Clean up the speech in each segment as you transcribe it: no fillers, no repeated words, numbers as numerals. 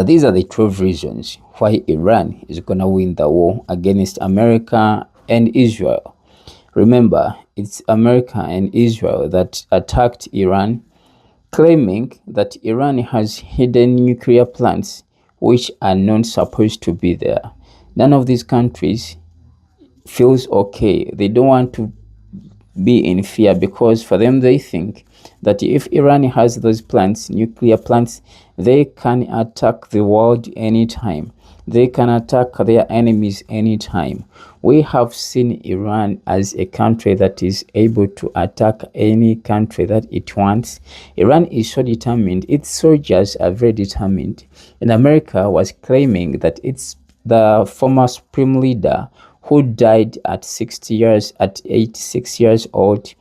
These are the 12 reasons why Iran is going to win the war against America and Israel. Remember, it's America and Israel that attacked Iran, claiming that Iran has hidden nuclear plants which are not supposed to be there. None of these countries feels okay. They don't want to be in fear because for them they think that if Iran has those plants, nuclear plants, they can attack the world anytime. They can attack their enemies anytime. We have seen Iran as a country that is able to attack any country that it wants. Iran is so determined. Its soldiers are very determined. And America was claiming that it's the former supreme leader who died at 86 years old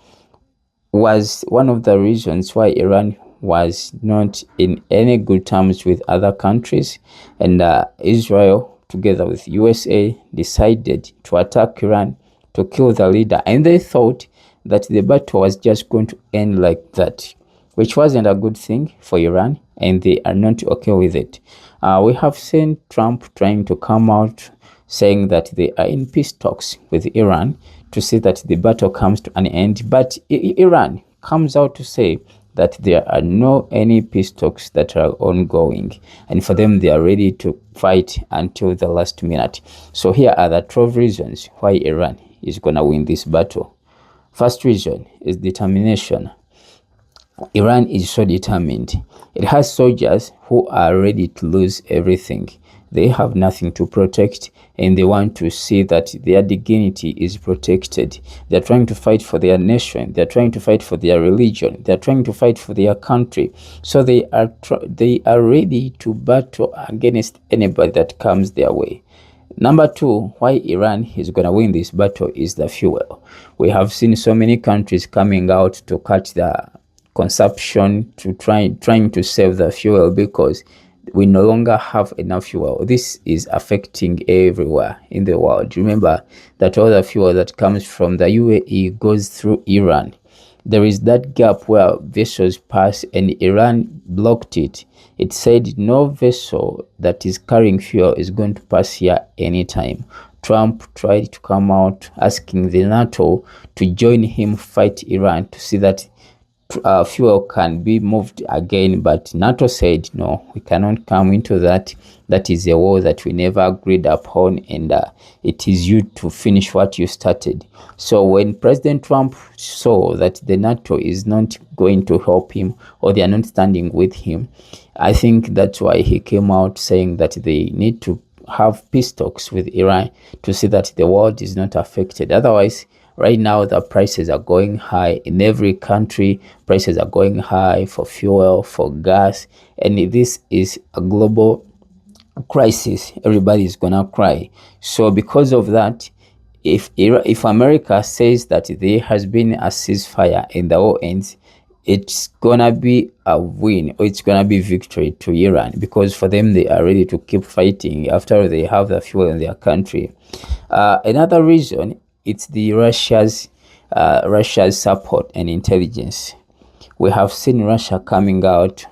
was one of the reasons why Iran was not in any good terms with other countries, and Israel together with USA decided to attack Iran to kill the leader, and they thought that the battle was just going to end like that, which wasn't a good thing for Iran, and they are not okay with it. We have seen Trump trying to come out saying that they are in peace talks with Iran to see that the battle comes to an end. But Iran comes out to say that there are no any peace talks that are ongoing. And for them, they are ready to fight until the last minute. So here are the 12 reasons why Iran is going to win this battle. First reason is determination. Iran is so determined. It has soldiers who are ready to lose everything. They have nothing to protect, and they want to see that their dignity is protected. They're trying to fight for their nation. They're trying to fight for their religion. They're trying to fight for their country. So they are ready to battle against anybody that comes their way. Number two, why Iran is going to win this battle is the fuel. We have seen so many countries coming out to cut the consumption, to trying to save the fuel because we no longer have enough fuel. This is affecting everywhere in the world. Remember that all the fuel that comes from the UAE goes through Iran. There is that gap where vessels pass, and Iran blocked it. It said no vessel that is carrying fuel is going to pass here anytime. Trump tried to come out asking the NATO to join him fight Iran to see that fuel can be moved again, but NATO said no, we cannot come into that. That is a war that we never agreed upon, and it is you to finish what you started. So when President Trump saw that the NATO is not going to help him, or they are not standing with him, I think that's why he came out saying that they need to have peace talks with Iran to see that the world is not affected. Otherwise, right now, the prices are going high in every country. Prices are going high for fuel, for gas, and this is a global crisis. Everybody is gonna cry. So because of that, if America says that there has been a ceasefire and the war ends, it's gonna be a win, or it's gonna be victory to Iran, because for them, they are ready to keep fighting after they have the fuel in their country. Another reason, it's the Russia's support and intelligence. We have seen Russia coming out.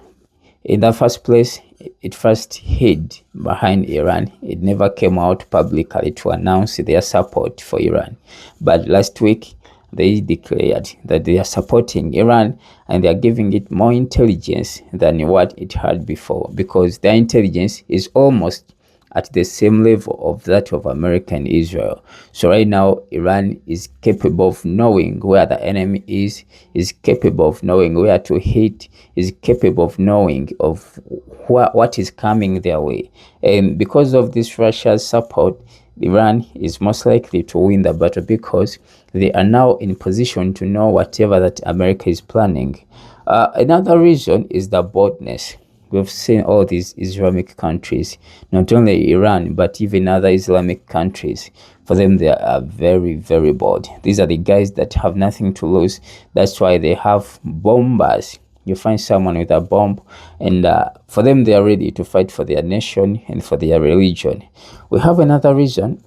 In the first place, it first hid behind Iran. It never came out publicly to announce their support for Iran. But last week, they declared that they are supporting Iran, and they are giving it more intelligence than what it had before, because their intelligence is almost at the same level of that of America and Israel. So right now, Iran is capable of knowing where the enemy is capable of knowing where to hit, is capable of knowing of what is coming their way. And because of this Russia's support, Iran is most likely to win the battle, because they are now in position to know whatever that America is planning. Another reason is the boldness. We've seen all these Islamic countries, not only Iran, but even other Islamic countries. For them, they are very, very bold. These are the guys that have nothing to lose. That's why they have bombers. You find someone with a bomb, and for them, they are ready to fight for their nation and for their religion. We have another reason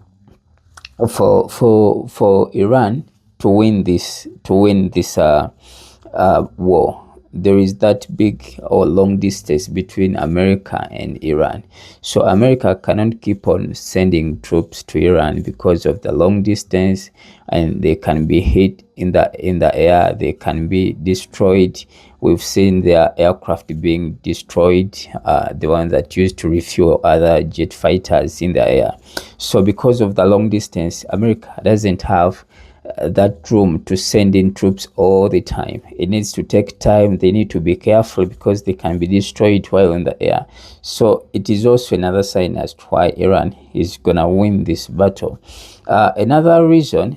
for Iran to win this war. there is that big or long distance between America and Iran. So America cannot keep on sending troops to Iran because of the long distance, and they can be hit in the air, they can be destroyed. We've seen their aircraft being destroyed, the ones that used to refuel other jet fighters in the air. So because of the long distance, America doesn't have that room to send in troops all the time. It needs to take time. They need to be careful because they can be destroyed while in the air. So it is also another sign as to why Iran is gonna win this battle. Another reason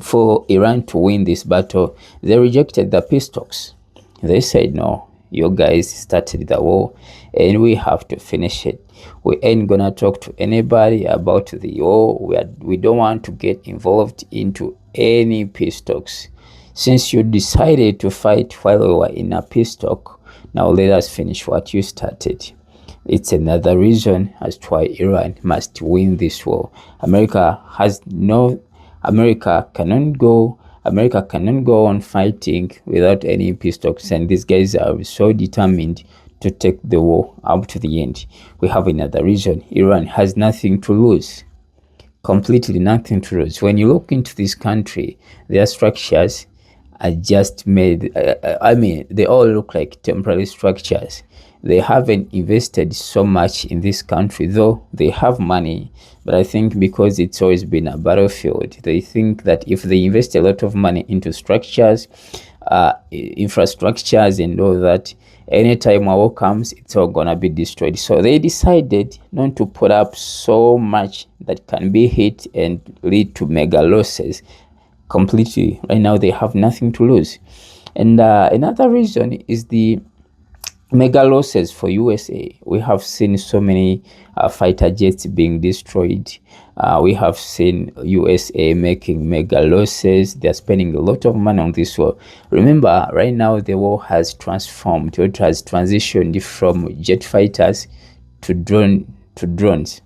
for Iran to win this battle, they rejected the peace talks. They said, no, you guys started the war and we have to finish it. We ain't gonna talk to anybody about the war. We don't want to get involved into any peace talks. Since you decided to fight while we were in a peace talk, now let us finish what you started. It's another reason as to why Iran must win this war. America cannot go on fighting without any peace talks, and these guys are so determined to take the war up to the end. We have another reason. Iran has nothing to lose, completely nothing to lose. When you look into this country, their structures are just made, they all look like temporary structures. They haven't invested so much in this country, though they have money. But I think because it's always been a battlefield, they think that if they invest a lot of money into structures, infrastructures and all that, anytime a war comes, it's all gonna be destroyed. So they decided not to put up so much that can be hit and lead to mega losses completely. Right now, they have nothing to lose. And another reason is the mega losses for USA. We have seen so many fighter jets being destroyed. We have seen USA making mega losses. They're spending a lot of money on this war. Remember, right now the war has transformed. It has transitioned from jet fighters to drones.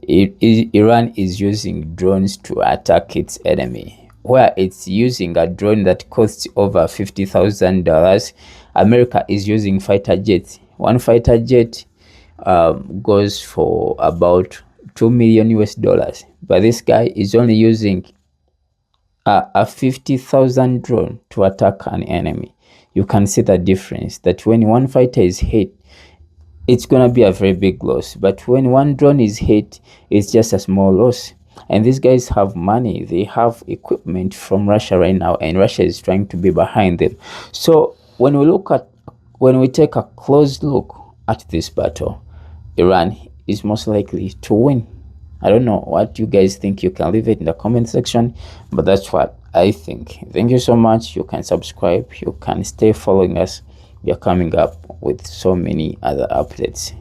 Iran is using drones to attack its enemy, where it's using a drone that costs over $50,000. America is using fighter jets. One fighter jet goes for about $2 million US, but this guy is only using a 50,000 drone to attack an enemy. You can see the difference, that when one fighter is hit, it's gonna be a very big loss, but when one drone is hit, it's just a small loss. And these guys have money, they have equipment from Russia right now, and Russia is trying to be behind them. So when we take a close look at this battle, Iran is most likely to win. I don't know what you guys think. You can leave it in the comment section, but that's what I think. Thank you so much. You can subscribe, you can stay following us. We are coming up with so many other updates.